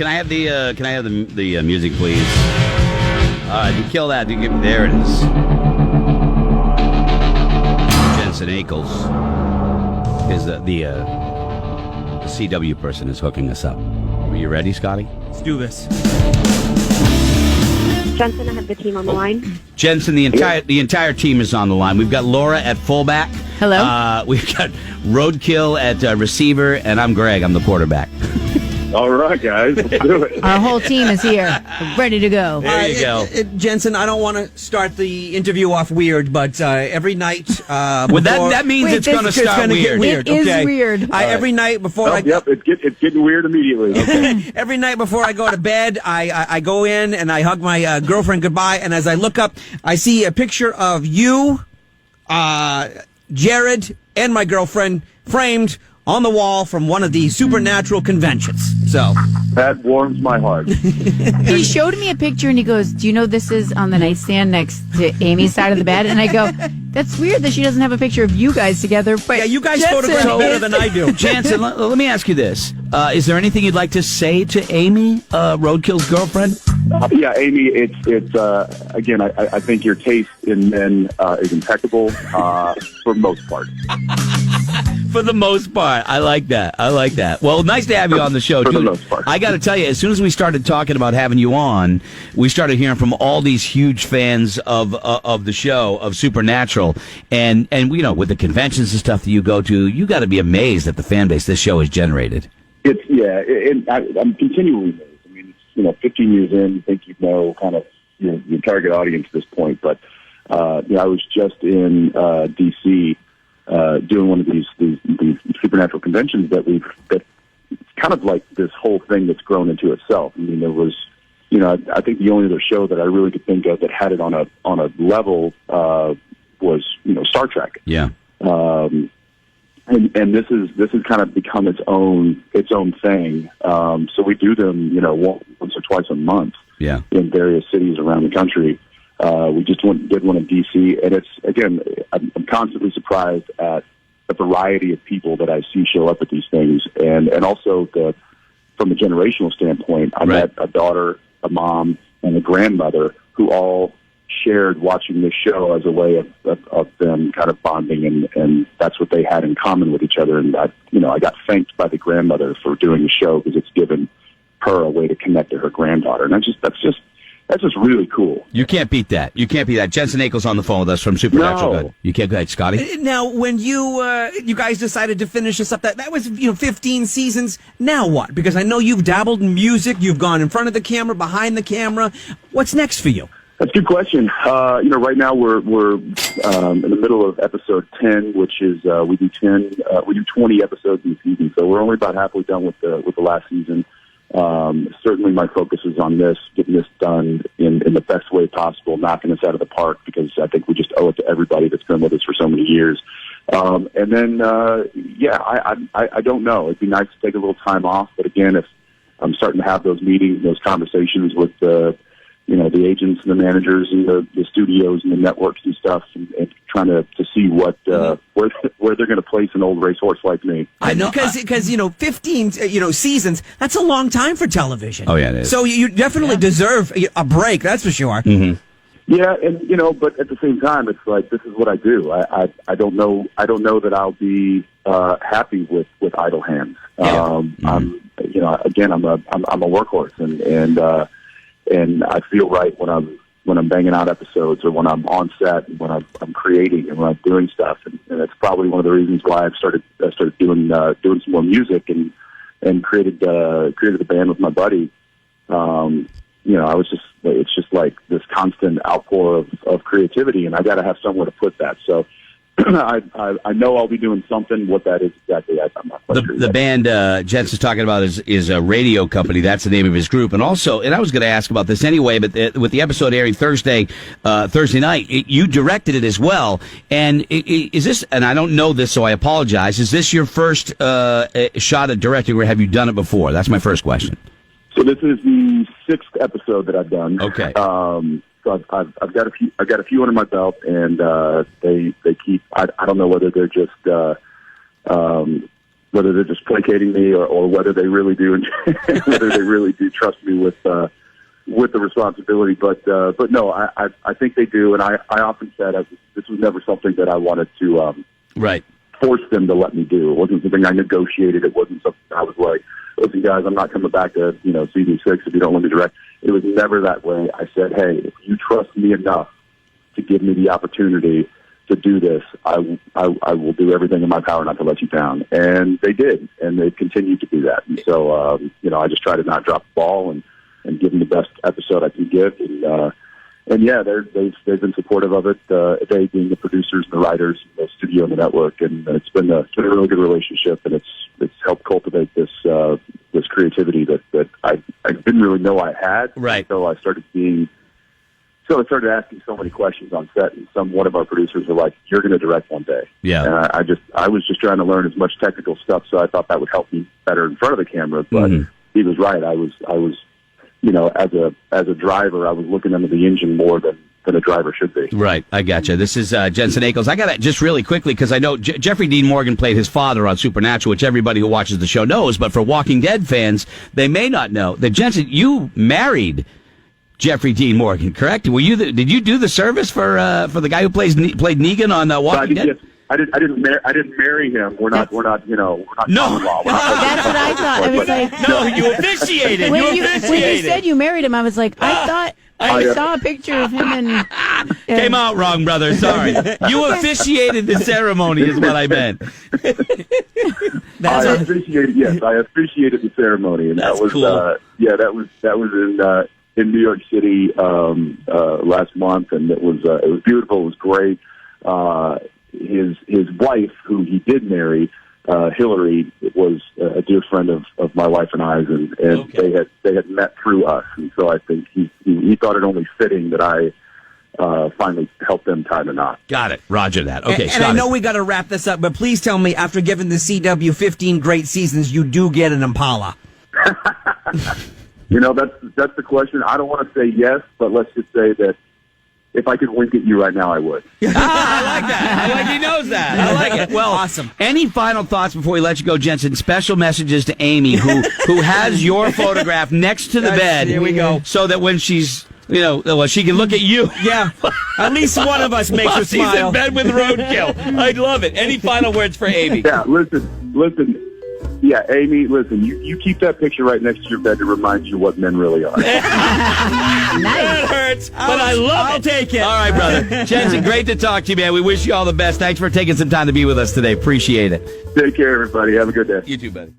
can I have the music, please? You kill that. There it is. Jensen Ackles is the CW person is hooking us up. Are you ready, Scotty? Let's do this. Jensen, I have the team on the line. Jensen, the entire team is on the line. We've got Laura at fullback. Hello. We've got Roadkill at receiver, and I'm Greg. I'm the quarterback. All right, guys, let's do it. Our whole team is here, ready to go. There you go. Jensen, I don't want to start the interview off weird, but every night... that means it's going to start weird. It is weird. Every night before Yep, it's getting weird immediately. Okay. Every night before I go to bed, I go in and I hug my girlfriend goodbye, and as I look up, I see a picture of you, Jared, and my girlfriend framed on the wall from one of the supernatural conventions. So that warms my heart. He showed me a picture and he goes, "Do you know this is on the nightstand next to Amy's side of the bed?" And I go, "That's weird that she doesn't have a picture of you guys together." But yeah, you guys Jensen, photograph better than I do. Jansen, let me ask you this. Is there anything you'd like to say to Amy, Roadkill's girlfriend? Yeah, Amy, it's again, I think your taste in men is impeccable for most part. For the most part. I like that. Well, nice to have you on the show, For too. the most part. I got to tell you, as soon as we started talking about having you on, we started hearing from all these huge fans of the show, of Supernatural. And you know, with the conventions and stuff that you go to, you got to be amazed at the fan base this show has generated. I'm continually amazed. I mean, it's, 15 years in, you think you know kind of your target audience at this point. But I was just in D.C. Doing one of these supernatural conventions that it's kind of like this whole thing that's grown into itself. I mean, there was, I think the only other show that I really could think of that had it on a level was Star Trek. Yeah. And this has kind of become its own thing. So we do them, once or twice a month. Yeah. In various cities around the country. We just did one in D.C., and it's, again, I'm constantly surprised at the variety of people that I see show up at these things, and also from a generational standpoint, I met a daughter, a mom, and a grandmother who all shared watching this show as a way of them kind of bonding, and that's what they had in common with each other. And I got thanked by the grandmother for doing the show because it's given her a way to connect to her granddaughter, and that's just really cool. You can't beat that. Jensen Ackles on the phone with us from Supernatural. No. Good. You can't go ahead, Scotty. Now, when you guys decided to finish this up, that was 15 seasons. Now what? Because I know you've dabbled in music. You've gone in front of the camera, behind the camera. What's next for you? That's a good question. Right now we're in the middle of episode 10, which is we do 20 episodes in the season, so we're only about halfway done with the last season. Certainly my focus is on getting this done in the best way possible, knocking this out of the park, because I think we just owe it to everybody that's been with us for so many years. And then, I don't know. It'd be nice to take a little time off, but again, if I'm starting to have those meetings, those conversations with the agents and the managers and the studios and the networks and stuff, and trying to see what where they're going to place an old racehorse like me. I know, because 15 seasons, that's a long time for television. Oh yeah, it is. So you definitely deserve a break. That's for sure. Mm-hmm. Yeah, and but at the same time, it's like this is what I do. I don't know that I'll be happy with idle hands. Yeah. I'm a workhorse, and I feel right when I'm banging out episodes, or when I'm on set, and when I'm creating, and when I'm doing stuff, and that's probably one of the reasons why I started doing some more music and created the band with my buddy. It's just like this constant outpour of creativity, and I got to have somewhere to put that. So I know I'll be doing something. What that is exactly, I'm not quite sure. The band Jensen's talking about is a radio company. That's the name of his group. And also, and I was going to ask about this anyway, but with the episode airing Thursday night, you directed it as well. And is this, and I don't know this, so I apologize, is this your first shot at directing, or have you done it before? That's my first question. So this is the 6th episode that I've done. Okay. So I've got a few under my belt, and they keep. I don't know whether they're just whether they're just placating me or whether they really do, whether they really do trust me with the responsibility. But no, I think they do. And I often said this was never something that I wanted to, Right. force them to let me do. It wasn't something I negotiated. It wasn't something I was like, listen, guys, I'm not coming back to, season 6 if you don't let me direct. It was never that way. I said, hey, if you trust me enough to give me the opportunity to do this, I will do everything in my power not to let you down. And they did, and they've continued to do that. And so, I just try to not drop the ball and give them the best episode I can give. And yeah, they've been supportive of it. They being the producers and the writers, the studio and the network, and it's been a really good relationship, and it's helped cultivate this creativity that I didn't really know I had. Right. Until I started started asking so many questions on set, and one of our producers were like, "You're going to direct one day." Yeah. And I was just trying to learn as much technical stuff, so I thought that would help me better in front of the camera. But he was right. I was as a driver, I was looking under the engine more than a driver should be. Right, I gotcha. This is Jensen Ackles. I got to just really quickly, because I know Jeffrey Dean Morgan played his father on Supernatural, which everybody who watches the show knows, but for Walking Dead fans, they may not know that Jensen, you married Jeffrey Dean Morgan, correct? Did you do the service for the guy who played Negan on Walking Dead? Yes. I didn't marry him. We're not. No, common-law. That's what I thought. I was like, no, you officiated. When you said you married him, I was like, I thought I saw a picture of him and came out wrong, brother. Sorry. You officiated the ceremony, is what I meant. I officiated the ceremony, and That's that was cool. That was in New York City last month, and it was beautiful. It was great. His wife, who he did marry, Hillary, was a dear friend of my wife and I's, and Okay. they had met through us, and so I think he thought it only fitting that I finally helped them tie the knot. Got it. Roger that. Okay, and I know we got to wrap this up, but please tell me, after giving the CW 15 great seasons, you do get an Impala. That's the question. I don't want to say yes, but let's just say that if I could wink at you right now, I would. I like that. I like he knows that. I like it. Well, awesome. Any final thoughts before we let you go, Jensen? Special messages to Amy, who has your photograph next to the bed. Here we go. So that when she's, she can look at you. Yeah. At least one of us makes her While she's smile. in bed with roadkill. I love it. Any final words for Amy? Yeah, listen. Yeah, Amy, listen, you keep that picture right next to your bed to remind you what men really are. That hurts, but I love it. I'll take it. All right, brother. Jensen, great to talk to you, man. We wish you all the best. Thanks for taking some time to be with us today. Appreciate it. Take care, everybody. Have a good day. You too, buddy.